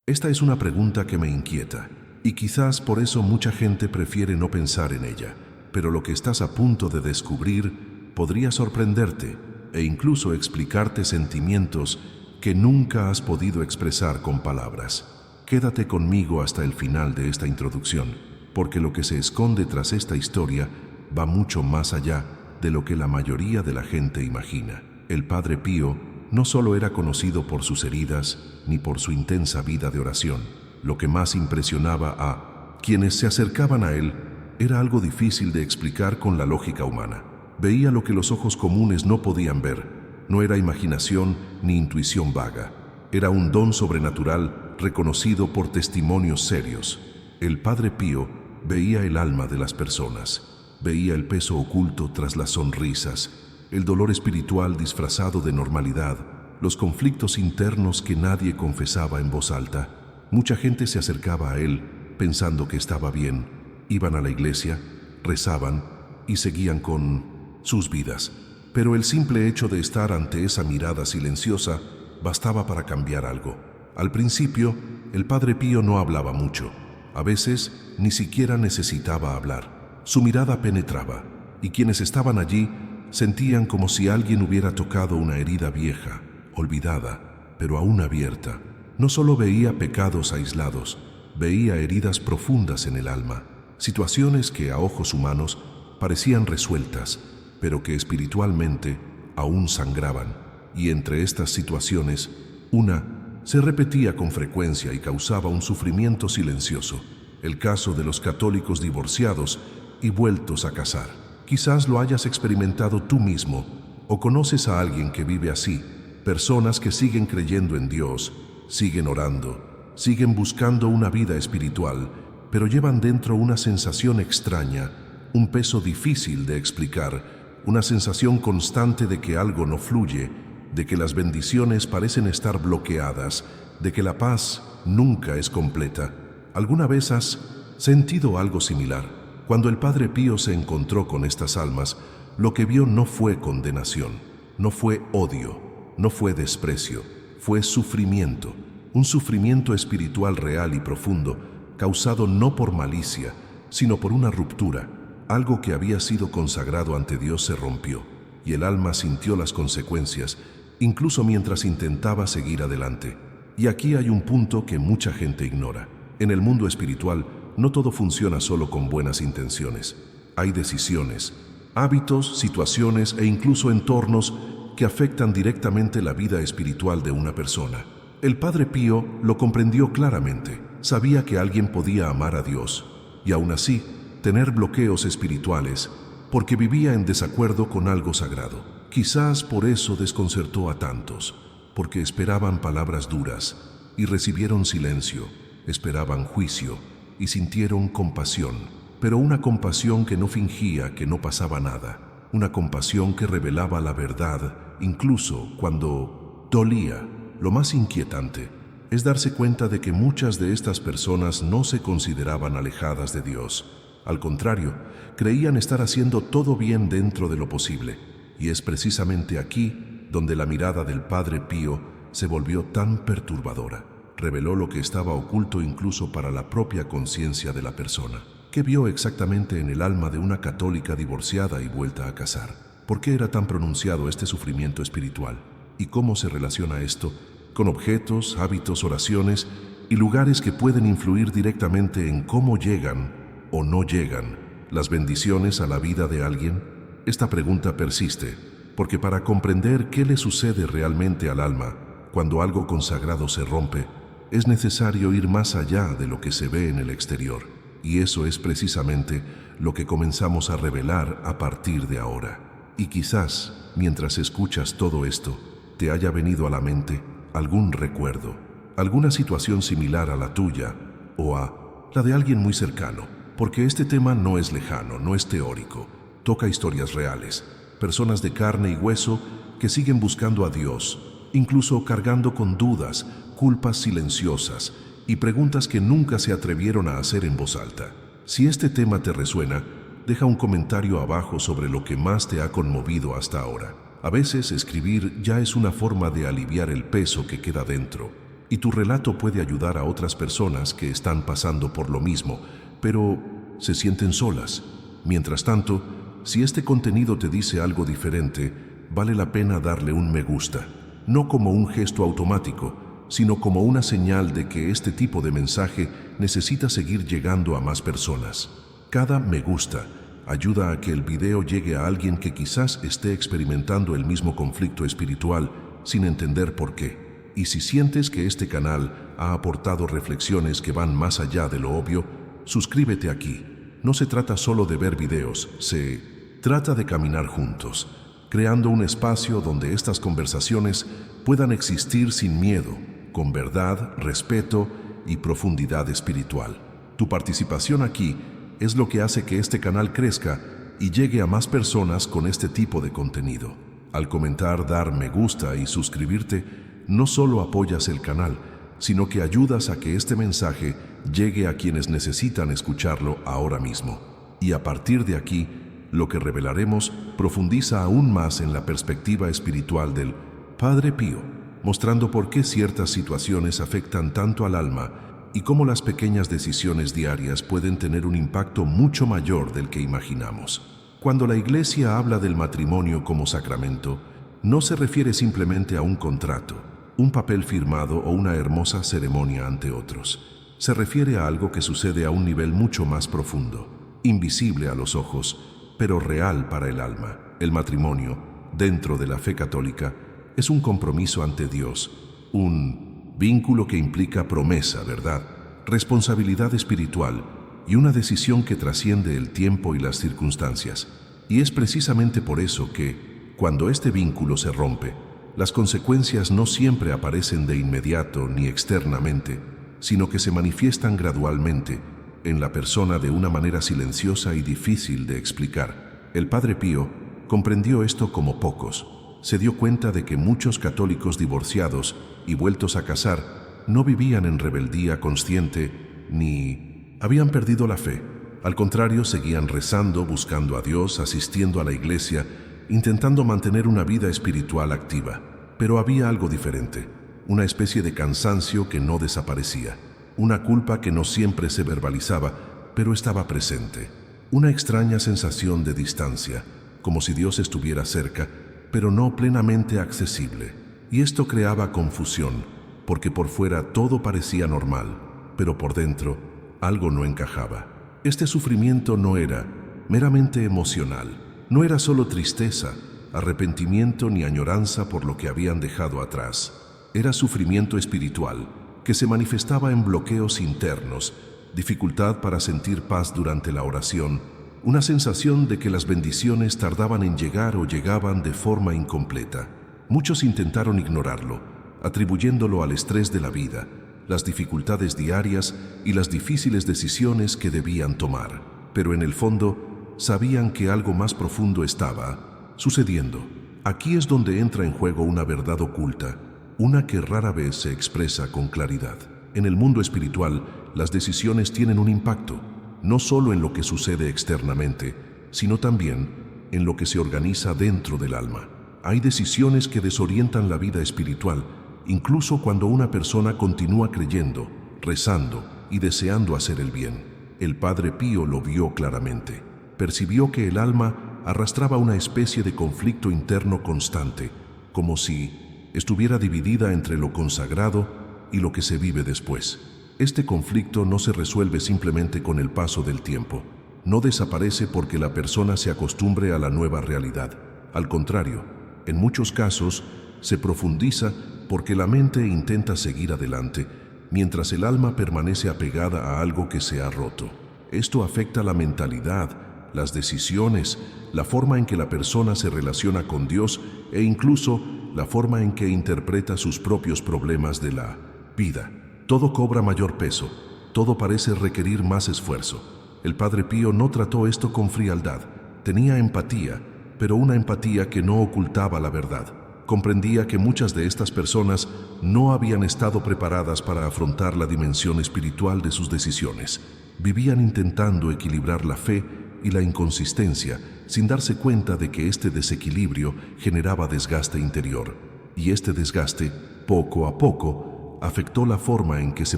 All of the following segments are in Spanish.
Esta es una pregunta que me inquieta, y quizás por eso mucha gente prefiere no pensar en ella, pero lo que estás a punto de descubrir podría sorprenderte e incluso explicarte sentimientos que nunca has podido expresar con palabras. Quédate conmigo hasta el final de esta introducción, porque lo que se esconde tras esta historia va mucho más allá de lo que la mayoría de la gente imagina. El Padre Pío no solo era conocido por sus heridas ni por su intensa vida de oración. Lo que más impresionaba a quienes se acercaban a él era algo difícil de explicar con la lógica humana. Veía lo que los ojos comunes no podían ver. No era imaginación ni intuición vaga. Era un don sobrenatural reconocido por testimonios serios. El Padre Pío veía el alma de las personas. Veía el peso oculto tras las sonrisas, el dolor espiritual disfrazado de normalidad, los conflictos internos que nadie confesaba en voz alta. Mucha gente se acercaba a él pensando que estaba bien. Iban a la iglesia, rezaban y seguían con sus vidas. Pero el simple hecho de estar ante esa mirada silenciosa bastaba para cambiar algo. Al principio, el Padre Pío no hablaba mucho. A veces, ni siquiera necesitaba hablar. Su mirada penetraba, y quienes estaban allí sentían como si alguien hubiera tocado una herida vieja, olvidada, pero aún abierta. No solo veía pecados aislados, veía heridas profundas en el alma, situaciones que a ojos humanos parecían resueltas, pero que espiritualmente aún sangraban. Y entre estas situaciones, una se repetía con frecuencia y causaba un sufrimiento silencioso: el caso de los católicos divorciados y vueltos a casar. Quizás lo hayas experimentado tú mismo, o conoces a alguien que vive así, personas que siguen creyendo en Dios, siguen orando, siguen buscando una vida espiritual, pero llevan dentro una sensación extraña, un peso difícil de explicar, una sensación constante de que algo no fluye, de que las bendiciones parecen estar bloqueadas, de que la paz nunca es completa. ¿Alguna vez has sentido algo similar? Cuando el Padre Pío se encontró con estas almas, lo que vio no fue condenación, no fue odio, no fue desprecio, fue sufrimiento, un sufrimiento espiritual real y profundo, causado no por malicia, sino por una ruptura. Algo que había sido consagrado ante Dios se rompió, y el alma sintió las consecuencias, incluso mientras intentaba seguir adelante. Y aquí hay un punto que mucha gente ignora. En el mundo espiritual, no todo funciona solo con buenas intenciones. Hay decisiones, hábitos, situaciones e incluso entornos que afectan directamente la vida espiritual de una persona. El Padre Pío lo comprendió claramente. Sabía que alguien podía amar a Dios y aún así tener bloqueos espirituales porque vivía en desacuerdo con algo sagrado. Quizás por eso desconcertó a tantos, porque esperaban palabras duras y recibieron silencio, esperaban juicio y sintieron compasión, pero una compasión que no fingía que no pasaba nada, una compasión que revelaba la verdad incluso cuando dolía. Lo más inquietante es darse cuenta de que muchas de estas personas no se consideraban alejadas de Dios. Al contrario, creían estar haciendo todo bien dentro de lo posible, y es precisamente aquí donde la mirada del Padre Pío se volvió tan perturbadora. Reveló lo que estaba oculto incluso para la propia conciencia de la persona. ¿Qué vio exactamente en el alma de una católica divorciada y vuelta a casar? ¿Por qué era tan pronunciado este sufrimiento espiritual? ¿Y cómo se relaciona esto con objetos, hábitos, oraciones y lugares que pueden influir directamente en cómo llegan o no llegan las bendiciones a la vida de alguien? Esta pregunta persiste, porque para comprender qué le sucede realmente al alma cuando algo consagrado se rompe, es necesario ir más allá de lo que se ve en el exterior, y eso es precisamente lo que comenzamos a revelar a partir de ahora. Y quizás, mientras escuchas todo esto, te haya venido a la mente algún recuerdo, alguna situación similar a la tuya o a la de alguien muy cercano, porque este tema no es lejano, no es teórico, toca historias reales, personas de carne y hueso que siguen buscando a Dios, incluso cargando con dudas, culpas silenciosas y preguntas que nunca se atrevieron a hacer en voz alta. Si este tema te resuena, deja un comentario abajo sobre lo que más te ha conmovido hasta ahora. A veces escribir ya es una forma de aliviar el peso que queda dentro, y tu relato puede ayudar a otras personas que están pasando por lo mismo, pero se sienten solas. Mientras tanto, si este contenido te dice algo diferente, vale la pena darle un me gusta, no como un gesto automático, sino como una señal de que este tipo de mensaje necesita seguir llegando a más personas. Cada me gusta ayuda a que el video llegue a alguien que quizás esté experimentando el mismo conflicto espiritual sin entender por qué. Y si sientes que este canal ha aportado reflexiones que van más allá de lo obvio, suscríbete aquí. No se trata solo de ver videos, se trata de caminar juntos, creando un espacio donde estas conversaciones puedan existir sin miedo, con verdad, respeto y profundidad espiritual. Tu participación aquí es lo que hace que este canal crezca y llegue a más personas con este tipo de contenido. Al comentar, dar me gusta y suscribirte, no solo apoyas el canal, sino que ayudas a que este mensaje llegue a quienes necesitan escucharlo ahora mismo. Y a partir de aquí, lo que revelaremos profundiza aún más en la perspectiva espiritual del Padre Pío, mostrando por qué ciertas situaciones afectan tanto al alma y cómo las pequeñas decisiones diarias pueden tener un impacto mucho mayor del que imaginamos. Cuando la Iglesia habla del matrimonio como sacramento, no se refiere simplemente a un contrato, un papel firmado o una hermosa ceremonia ante otros. Se refiere a algo que sucede a un nivel mucho más profundo, invisible a los ojos, pero real para el alma. El matrimonio, dentro de la fe católica, es un compromiso ante Dios, un vínculo que implica promesa, verdad, responsabilidad espiritual y una decisión que trasciende el tiempo y las circunstancias. Y es precisamente por eso que, cuando este vínculo se rompe, las consecuencias no siempre aparecen de inmediato ni externamente, sino que se manifiestan gradualmente en la persona de una manera silenciosa y difícil de explicar. El Padre Pío comprendió esto como pocos. Se dio cuenta de que muchos católicos divorciados y vueltos a casar no vivían en rebeldía consciente ni habían perdido la fe. Al contrario, seguían rezando, buscando a Dios, asistiendo a la iglesia, intentando mantener una vida espiritual activa. Pero había algo diferente, una especie de cansancio que no desaparecía, una culpa que no siempre se verbalizaba, pero estaba presente, una extraña sensación de distancia, como si Dios estuviera cerca, pero no plenamente accesible. Y esto creaba confusión, porque por fuera todo parecía normal, pero por dentro algo no encajaba. Este sufrimiento no era meramente emocional, no era solo tristeza, arrepentimiento ni añoranza por lo que habían dejado atrás. Era sufrimiento espiritual, que se manifestaba en bloqueos internos, dificultad para sentir paz durante la oración, una sensación de que las bendiciones tardaban en llegar o llegaban de forma incompleta. Muchos intentaron ignorarlo, atribuyéndolo al estrés de la vida, las dificultades diarias y las difíciles decisiones que debían tomar. Pero en el fondo, sabían que algo más profundo estaba sucediendo. Aquí es donde entra en juego una verdad oculta, una que rara vez se expresa con claridad. En el mundo espiritual, las decisiones tienen un impacto, no solo en lo que sucede externamente, sino también en lo que se organiza dentro del alma. Hay decisiones que desorientan la vida espiritual, incluso cuando una persona continúa creyendo, rezando y deseando hacer el bien. El Padre Pío lo vio claramente. Percibió que el alma arrastraba una especie de conflicto interno constante, como si estuviera dividida entre lo consagrado y lo que se vive después. Este conflicto no se resuelve simplemente con el paso del tiempo. No desaparece porque la persona se acostumbre a la nueva realidad. Al contrario, en muchos casos se profundiza porque la mente intenta seguir adelante, mientras el alma permanece apegada a algo que se ha roto. Esto afecta la mentalidad, las decisiones, la forma en que la persona se relaciona con Dios e incluso la forma en que interpreta sus propios problemas de la vida. Todo cobra mayor peso, todo parece requerir más esfuerzo. El Padre Pío no trató esto con frialdad, tenía empatía, pero una empatía que no ocultaba la verdad. Comprendía que muchas de estas personas no habían estado preparadas para afrontar la dimensión espiritual de sus decisiones. Vivían intentando equilibrar la fe y la inconsistencia, sin darse cuenta de que este desequilibrio generaba desgaste interior. Y este desgaste, poco a poco, afectó la forma en que se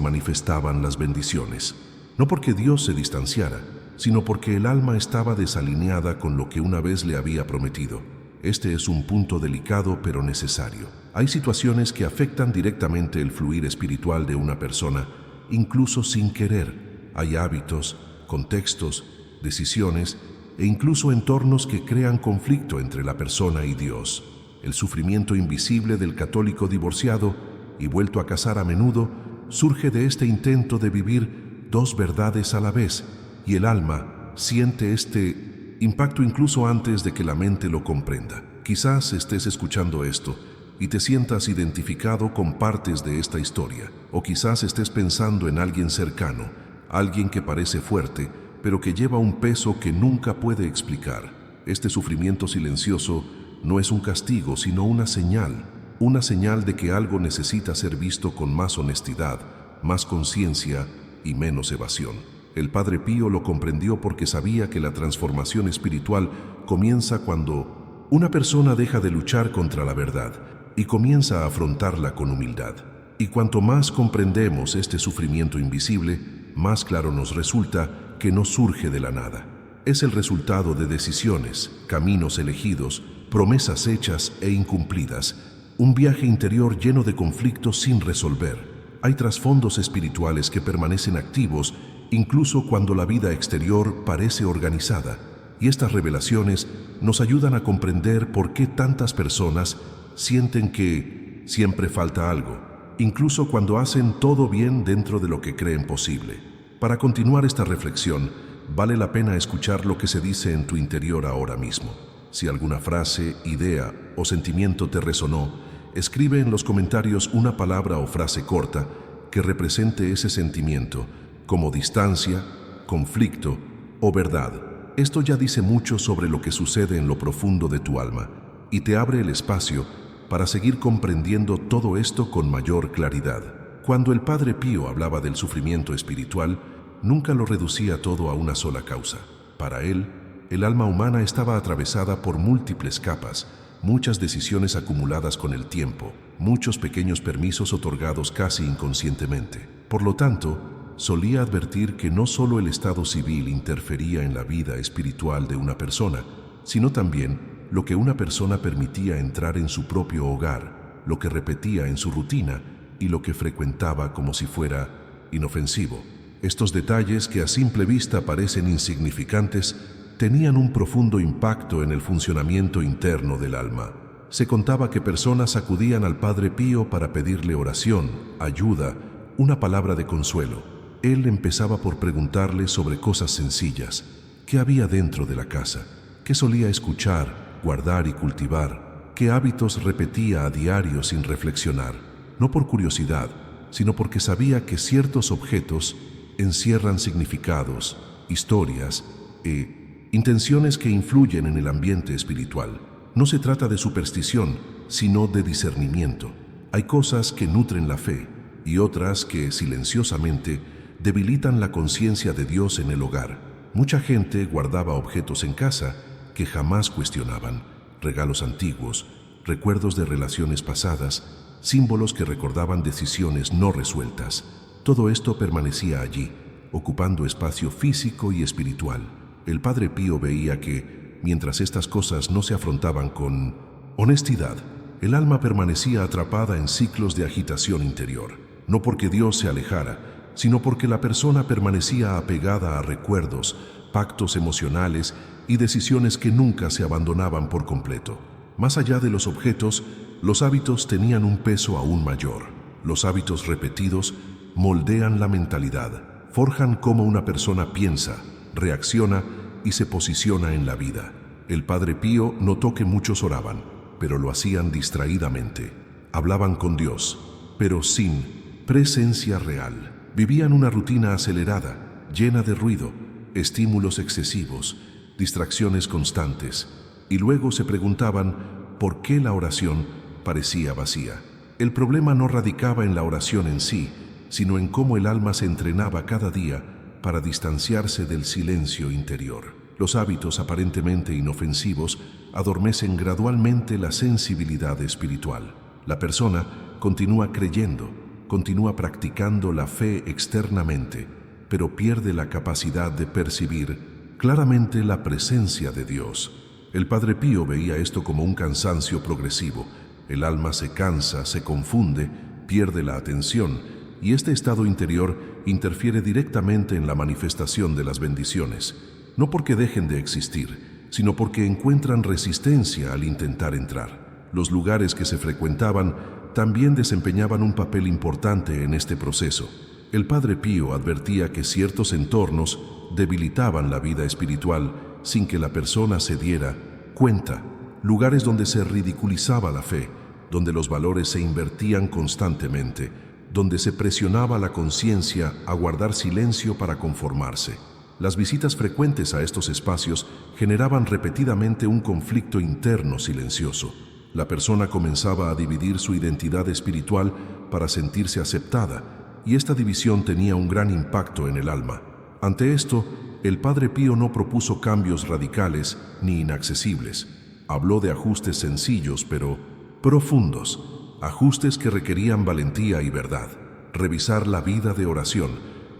manifestaban las bendiciones. No porque Dios se distanciara, sino porque el alma estaba desalineada con lo que una vez le había prometido. Este es un punto delicado pero necesario. Hay situaciones que afectan directamente el fluir espiritual de una persona, incluso sin querer. Hay hábitos, contextos, decisiones e incluso entornos que crean conflicto entre la persona y Dios. El sufrimiento invisible del católico divorciado y vuelto a casar a menudo surge de este intento de vivir dos verdades a la vez, y el alma siente este impacto incluso antes de que la mente lo comprenda. Quizás estés escuchando esto y te sientas identificado con partes de esta historia, o quizás estés pensando en alguien cercano, alguien que parece fuerte, pero que lleva un peso que nunca puede explicar. Este sufrimiento silencioso no es un castigo, sino una señal de que algo necesita ser visto con más honestidad, más conciencia y menos evasión. El Padre Pío lo comprendió porque sabía que la transformación espiritual comienza cuando una persona deja de luchar contra la verdad y comienza a afrontarla con humildad. Y cuanto más comprendemos este sufrimiento invisible, más claro nos resulta que no surge de la nada. Es el resultado de decisiones, caminos elegidos, promesas hechas e incumplidas, un viaje interior lleno de conflictos sin resolver. Hay trasfondos espirituales que permanecen activos incluso cuando la vida exterior parece organizada, y estas revelaciones nos ayudan a comprender por qué tantas personas sienten que siempre falta algo, incluso cuando hacen todo bien dentro de lo que creen posible. Para continuar esta reflexión, vale la pena escuchar lo que se dice en tu interior ahora mismo. Si alguna frase, idea o sentimiento te resonó, escribe en los comentarios una palabra o frase corta que represente ese sentimiento, como distancia, conflicto o verdad. Esto ya dice mucho sobre lo que sucede en lo profundo de tu alma y te abre el espacio para seguir comprendiendo todo esto con mayor claridad. Cuando el Padre Pío hablaba del sufrimiento espiritual, nunca lo reducía todo a una sola causa. Para él, el alma humana estaba atravesada por múltiples capas, muchas decisiones acumuladas con el tiempo, muchos pequeños permisos otorgados casi inconscientemente. Por lo tanto, solía advertir que no solo el estado civil interfería en la vida espiritual de una persona, sino también lo que una persona permitía entrar en su propio hogar, lo que repetía en su rutina y lo que frecuentaba como si fuera inofensivo. Estos detalles, que a simple vista parecen insignificantes, tenían un profundo impacto en el funcionamiento interno del alma. Se contaba que personas acudían al Padre Pío para pedirle oración, ayuda, una palabra de consuelo. Él empezaba por preguntarle sobre cosas sencillas. ¿Qué había dentro de la casa? ¿Qué solía escuchar, guardar y cultivar? ¿Qué hábitos repetía a diario sin reflexionar? No por curiosidad, sino porque sabía que ciertos objetos encierran significados, historias e intenciones que influyen en el ambiente espiritual. No se trata de superstición, sino de discernimiento. Hay cosas que nutren la fe y otras que, silenciosamente, debilitan la conciencia de Dios en el hogar. Mucha gente guardaba objetos en casa que jamás cuestionaban, regalos antiguos, recuerdos de relaciones pasadas, símbolos que recordaban decisiones no resueltas. Todo esto permanecía allí, ocupando espacio físico y espiritual. El Padre Pío veía que, mientras estas cosas no se afrontaban con honestidad, el alma permanecía atrapada en ciclos de agitación interior. No porque Dios se alejara, sino porque la persona permanecía apegada a recuerdos, pactos emocionales y decisiones que nunca se abandonaban por completo. Más allá de los objetos, los hábitos tenían un peso aún mayor. Los hábitos repetidos moldean la mentalidad, forjan cómo una persona piensa, reacciona y se posiciona en la vida. El Padre Pío notó que muchos oraban, pero lo hacían distraídamente. Hablaban con Dios, pero sin presencia real. Vivían una rutina acelerada, llena de ruido, estímulos excesivos, distracciones constantes, y luego se preguntaban por qué la oración parecía vacía. El problema no radicaba en la oración en sí, sino en cómo el alma se entrenaba cada día para distanciarse del silencio interior. Los hábitos aparentemente inofensivos adormecen gradualmente la sensibilidad espiritual. La persona continúa creyendo, continúa practicando la fe externamente, pero pierde la capacidad de percibir claramente la presencia de Dios. El Padre Pío veía esto como un cansancio progresivo. El alma se cansa, se confunde, pierde la atención, y este estado interior interfiere directamente en la manifestación de las bendiciones, no porque dejen de existir, sino porque encuentran resistencia al intentar entrar. Los lugares que se frecuentaban también desempeñaban un papel importante en este proceso. El Padre Pío advertía que ciertos entornos debilitaban la vida espiritual sin que la persona se diera cuenta, lugares donde se ridiculizaba la fe, donde los valores se invertían constantemente, donde se presionaba la conciencia a guardar silencio para conformarse. Las visitas frecuentes a estos espacios generaban repetidamente un conflicto interno silencioso. La persona comenzaba a dividir su identidad espiritual para sentirse aceptada, y esta división tenía un gran impacto en el alma. Ante esto, el Padre Pío no propuso cambios radicales ni inaccesibles. Habló de ajustes sencillos pero profundos, ajustes que requerían valentía y verdad. Revisar la vida de oración,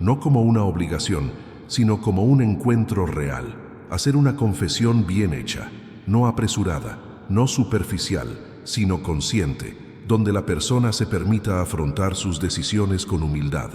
no como una obligación, sino como un encuentro real. Hacer una confesión bien hecha, no apresurada, no superficial, sino consciente, donde la persona se permita afrontar sus decisiones con humildad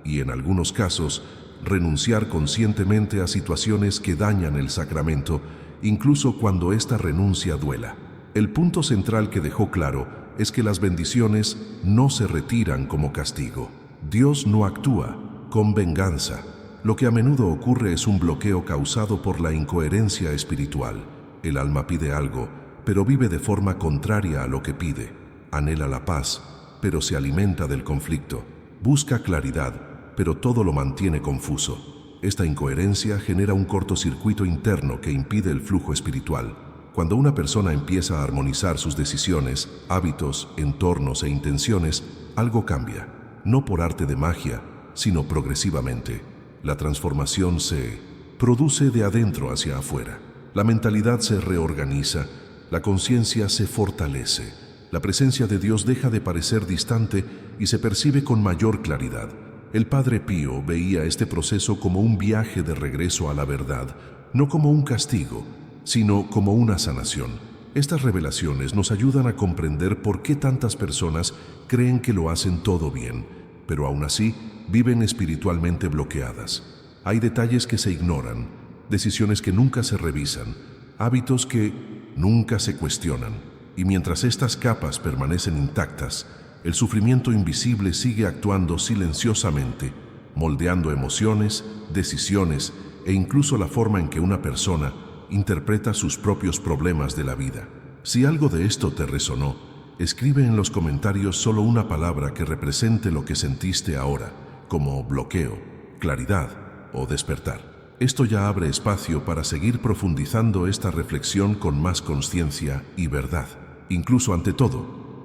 y, en algunos casos, renunciar conscientemente a situaciones que dañan el sacramento, incluso cuando esta renuncia duela. El punto central que dejó claro es que las bendiciones no se retiran como castigo. Dios no actúa con venganza. Lo que a menudo ocurre es un bloqueo causado por la incoherencia espiritual. El alma pide algo, pero vive de forma contraria a lo que pide. Anhela la paz, pero se alimenta del conflicto. Busca claridad, pero todo lo mantiene confuso. Esta incoherencia genera un cortocircuito interno que impide el flujo espiritual. Cuando una persona empieza a armonizar sus decisiones, hábitos, entornos e intenciones, algo cambia, no por arte de magia, sino progresivamente. La transformación se produce de adentro hacia afuera. La mentalidad se reorganiza, la conciencia se fortalece. La presencia de Dios deja de parecer distante y se percibe con mayor claridad. El Padre Pío veía este proceso como un viaje de regreso a la verdad, no como un castigo, sino como una sanación. Estas revelaciones nos ayudan a comprender por qué tantas personas creen que lo hacen todo bien, pero aún así viven espiritualmente bloqueadas. Hay detalles que se ignoran, decisiones que nunca se revisan, hábitos que nunca se cuestionan. Y mientras estas capas permanecen intactas, el sufrimiento invisible sigue actuando silenciosamente, moldeando emociones, decisiones e incluso la forma en que una persona interpreta sus propios problemas de la vida. Si algo de esto te resonó, escribe en los comentarios solo una palabra que represente lo que sentiste ahora, como bloqueo, claridad o despertar. Esto ya abre espacio para seguir profundizando esta reflexión con más conciencia y verdad. Incluso ante todo,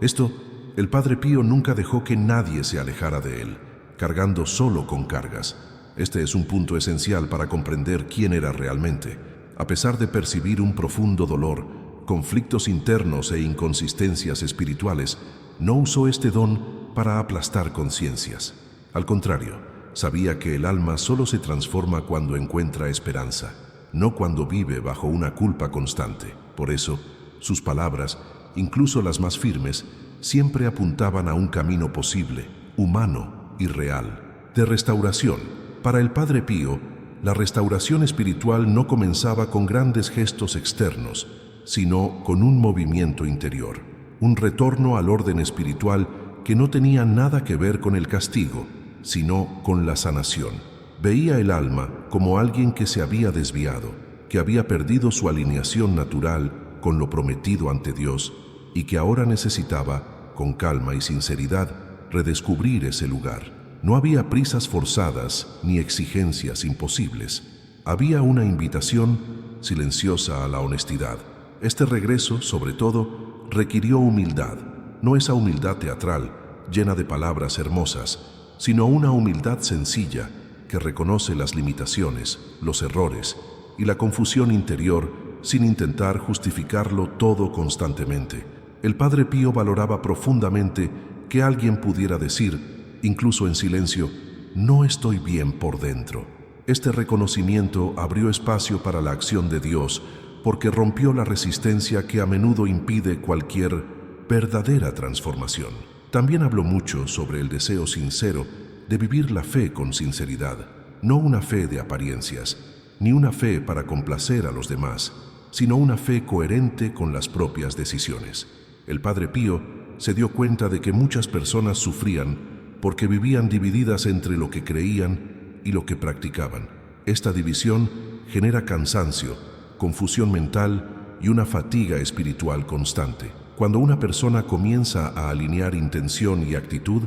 el Padre Pío nunca dejó que nadie se alejara de él, cargando solo con cargas. Este es un punto esencial para comprender quién era realmente. A pesar de percibir un profundo dolor, conflictos internos e inconsistencias espirituales, no usó este don para aplastar conciencias. Al contrario, sabía que el alma solo se transforma cuando encuentra esperanza, no cuando vive bajo una culpa constante. Por eso, sus palabras, incluso las más firmes, siempre apuntaban a un camino posible, humano y real, de restauración. Para el Padre Pío, la restauración espiritual no comenzaba con grandes gestos externos, sino con un movimiento interior, un retorno al orden espiritual que no tenía nada que ver con el castigo, sino con la sanación. Veía el alma como alguien que se había desviado, que había perdido su alineación natural con lo prometido ante Dios y que ahora necesitaba, con calma y sinceridad, redescubrir ese lugar. No había prisas forzadas ni exigencias imposibles. Había una invitación silenciosa a la honestidad. Este regreso, sobre todo, requirió humildad, no esa humildad teatral, llena de palabras hermosas, sino una humildad sencilla que reconoce las limitaciones, los errores y la confusión interior sin intentar justificarlo todo constantemente. El Padre Pío valoraba profundamente que alguien pudiera decir: incluso en silencio, no estoy bien por dentro. Este reconocimiento abrió espacio para la acción de Dios porque rompió la resistencia que a menudo impide cualquier verdadera transformación. También habló mucho sobre el deseo sincero de vivir la fe con sinceridad, no una fe de apariencias, ni una fe para complacer a los demás, sino una fe coherente con las propias decisiones. El Padre Pío se dio cuenta de que muchas personas sufrían porque vivían divididas entre lo que creían y lo que practicaban. Esta división genera cansancio, confusión mental y una fatiga espiritual constante. Cuando una persona comienza a alinear intención y actitud,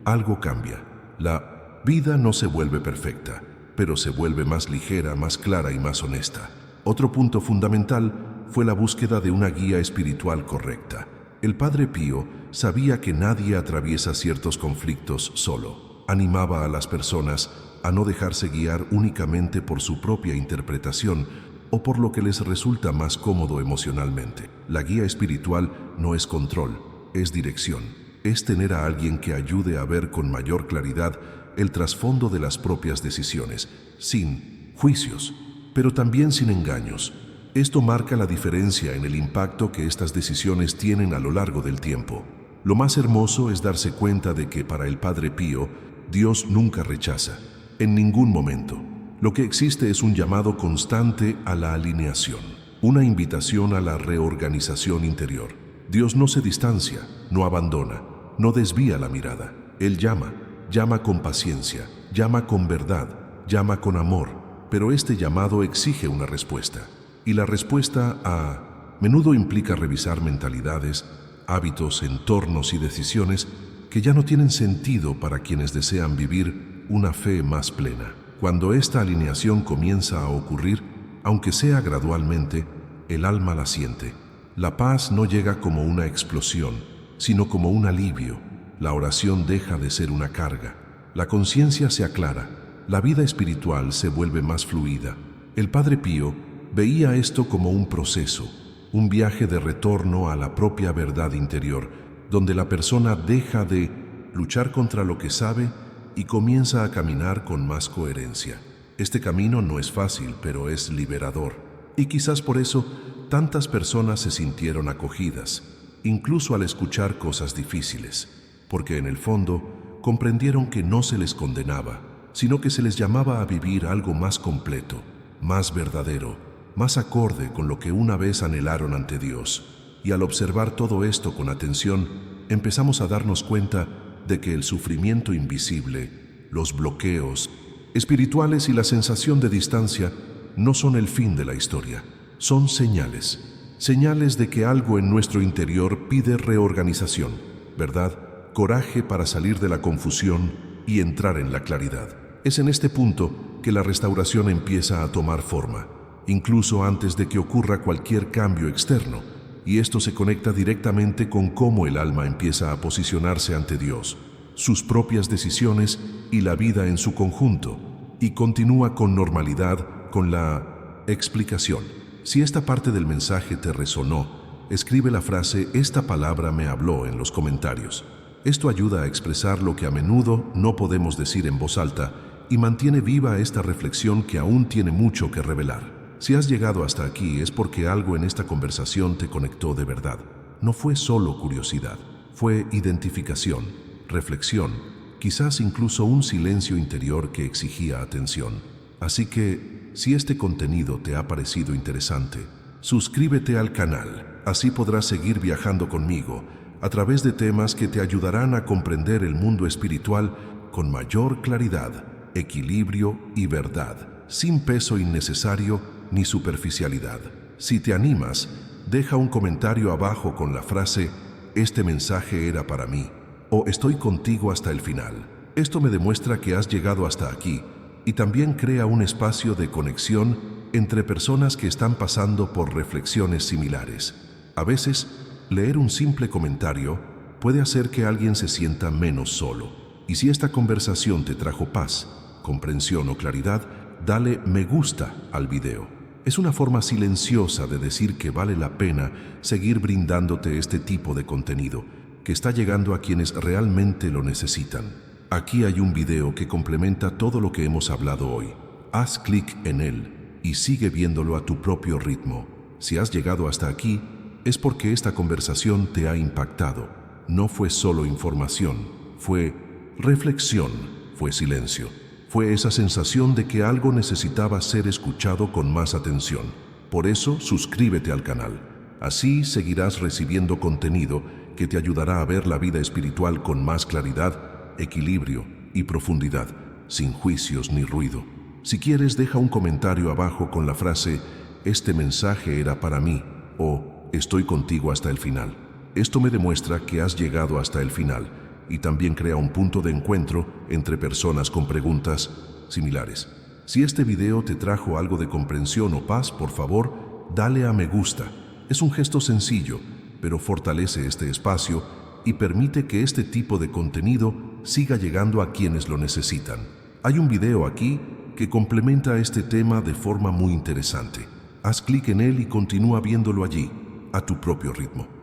algo cambia. La vida no se vuelve perfecta, pero se vuelve más ligera, más clara y más honesta. Otro punto fundamental fue la búsqueda de una guía espiritual correcta. El Padre Pío sabía que nadie atraviesa ciertos conflictos solo. Animaba a las personas a no dejarse guiar únicamente por su propia interpretación o por lo que les resulta más cómodo emocionalmente. La guía espiritual no es control, es dirección. Es tener a alguien que ayude a ver con mayor claridad el trasfondo de las propias decisiones, sin juicios, pero también sin engaños. Esto marca la diferencia en el impacto que estas decisiones tienen a lo largo del tiempo. Lo más hermoso es darse cuenta de que para el Padre Pío, Dios nunca rechaza, en ningún momento. Lo que existe es un llamado constante a la alineación, una invitación a la reorganización interior. Dios no se distancia, no abandona, no desvía la mirada. Él llama con paciencia, llama con verdad, llama con amor, pero este llamado exige una respuesta. Y la respuesta a menudo implica revisar mentalidades, hábitos, entornos y decisiones que ya no tienen sentido para quienes desean vivir una fe más plena. Cuando esta alineación comienza a ocurrir, aunque sea gradualmente, el alma la siente. La paz no llega como una explosión, sino como un alivio. La oración deja de ser una carga. La conciencia se aclara. La vida espiritual se vuelve más fluida. El Padre Pío veía esto como un proceso, un viaje de retorno a la propia verdad interior, donde la persona deja de luchar contra lo que sabe y comienza a caminar con más coherencia. Este camino no es fácil, pero es liberador. Y quizás por eso tantas personas se sintieron acogidas, incluso al escuchar cosas difíciles, porque en el fondo comprendieron que no se les condenaba, sino que se les llamaba a vivir algo más completo, más verdadero, más acorde con lo que una vez anhelaron ante Dios. Y al observar todo esto con atención, empezamos a darnos cuenta de que el sufrimiento invisible, los bloqueos espirituales y la sensación de distancia no son el fin de la historia, son señales de que algo en nuestro interior pide reorganización, ¿verdad? Coraje para salir de la confusión y entrar en la claridad. Es en este punto que la restauración empieza a tomar forma, incluso antes de que ocurra cualquier cambio externo, y esto se conecta directamente con cómo el alma empieza a posicionarse ante Dios, sus propias decisiones y la vida en su conjunto, y continúa con normalidad con la explicación. Si esta parte del mensaje te resonó, escribe la frase "esta palabra me habló" en los comentarios. Esto ayuda a expresar lo que a menudo no podemos decir en voz alta y mantiene viva esta reflexión que aún tiene mucho que revelar. Si has llegado hasta aquí es porque algo en esta conversación te conectó de verdad. No fue solo curiosidad, fue identificación, reflexión, quizás incluso un silencio interior que exigía atención. Así que, si este contenido te ha parecido interesante, suscríbete al canal. Así podrás seguir viajando conmigo a través de temas que te ayudarán a comprender el mundo espiritual con mayor claridad, equilibrio y verdad, sin peso innecesario ni superficialidad. Si te animas, deja un comentario abajo con la frase "este mensaje era para mí" o "estoy contigo hasta el final". Esto me demuestra que has llegado hasta aquí y también crea un espacio de conexión entre personas que están pasando por reflexiones similares. A veces, leer un simple comentario puede hacer que alguien se sienta menos solo. Y si esta conversación te trajo paz, comprensión o claridad, dale me gusta al video. Es una forma silenciosa de decir que vale la pena seguir brindándote este tipo de contenido, que está llegando a quienes realmente lo necesitan. Aquí hay un video que complementa todo lo que hemos hablado hoy. Haz clic en él y sigue viéndolo a tu propio ritmo. Si has llegado hasta aquí, es porque esta conversación te ha impactado. No fue solo información, fue reflexión, fue silencio. Fue esa sensación de que algo necesitaba ser escuchado con más atención. Por eso, suscríbete al canal. Así seguirás recibiendo contenido que te ayudará a ver la vida espiritual con más claridad, equilibrio y profundidad, sin juicios ni ruido. Si quieres, deja un comentario abajo con la frase «Este mensaje era para mí» o «Estoy contigo hasta el final». Esto me demuestra que has llegado hasta el final y también crea un punto de encuentro entre personas con preguntas similares. Si este video te trajo algo de comprensión o paz, por favor, dale a me gusta. Es un gesto sencillo, pero fortalece este espacio y permite que este tipo de contenido siga llegando a quienes lo necesitan. Hay un video aquí que complementa este tema de forma muy interesante. Haz clic en él y continúa viéndolo allí, a tu propio ritmo.